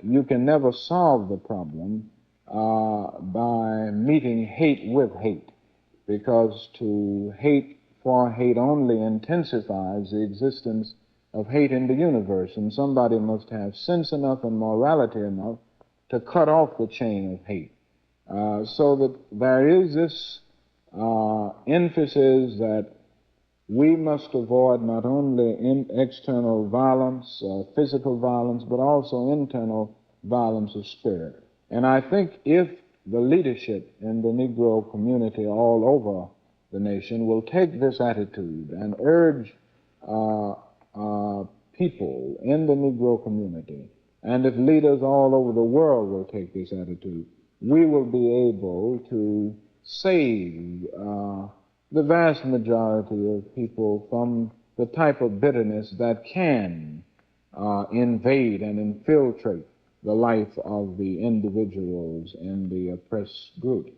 You can never solve the problem by meeting hate with hate, because to hate for hate only intensifies the existence of hate in the universe, and somebody must have sense enough and morality enough to cut off the chain of hate. So that there is this emphasis that we must avoid not only external violence, physical violence, but also internal violence of spirit. And I think if the leadership in the Negro community all over the nation will take this attitude and urge people in the Negro community, and if leaders all over the world will take this attitude, we will be able to save the vast majority of people from the type of bitterness that can invade and infiltrate the life of the individuals in the oppressed group.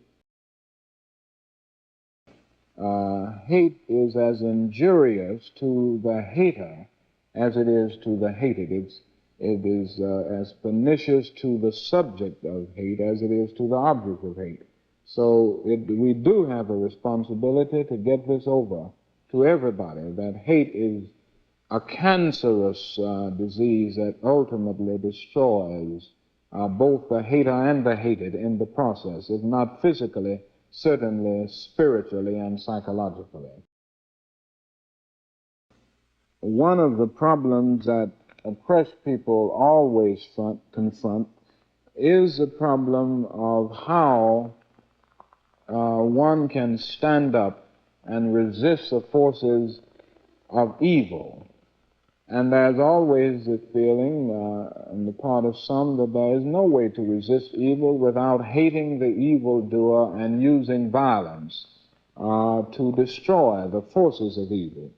Hate is as injurious to the hater as it is to the hated. It is as pernicious to the subject of hate as it is to the object of hate. So we do have a responsibility to get this over to everybody, that hate is a cancerous disease that ultimately destroys both the hater and the hated in the process, if not physically, certainly spiritually and psychologically. One of the problems that oppressed people always confront is the problem of how one can stand up and resist the forces of evil. And there's always the feeling on the part of some that there is no way to resist evil without hating the evildoer and using violence to destroy the forces of evil.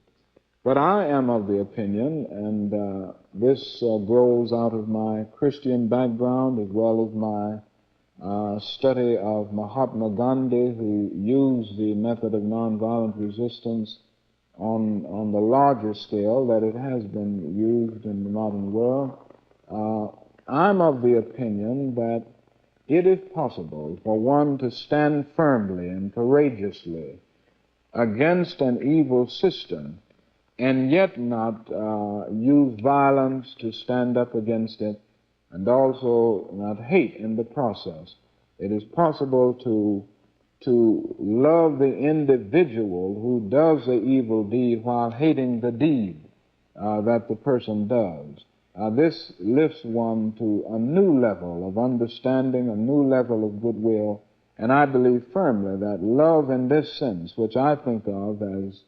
But I am of the opinion, and this grows out of my Christian background as well as my study of Mahatma Gandhi, who used the method of nonviolent resistance on the larger scale that it has been used in the modern world. I'm of the opinion that it is possible for one to stand firmly and courageously against an evil system and yet not use violence to stand up against it, and also not hate in the process. It is possible to love the individual who does the evil deed while hating the deed that the person does. This lifts one to a new level of understanding, a new level of goodwill, and I believe firmly that love in this sense, which I think of as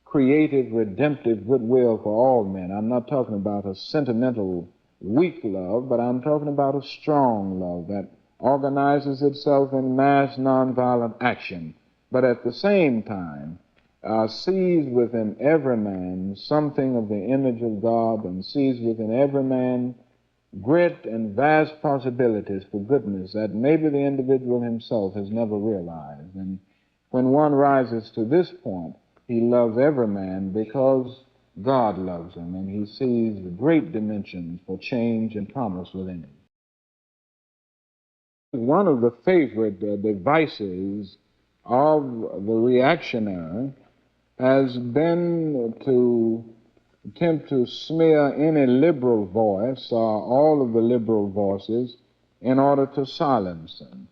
creative, redemptive goodwill for all men. I'm not talking about a sentimental, weak love, but I'm talking about a strong love that organizes itself in mass nonviolent action, but at the same time sees within every man something of the image of God, and sees within every man great and vast possibilities for goodness that maybe the individual himself has never realized. And when one rises to this point, he loves every man because God loves him, and he sees the great dimensions for change and promise within him. One of the favorite devices of the reactionary has been to attempt to smear any liberal voice or all of the liberal voices in order to silence them.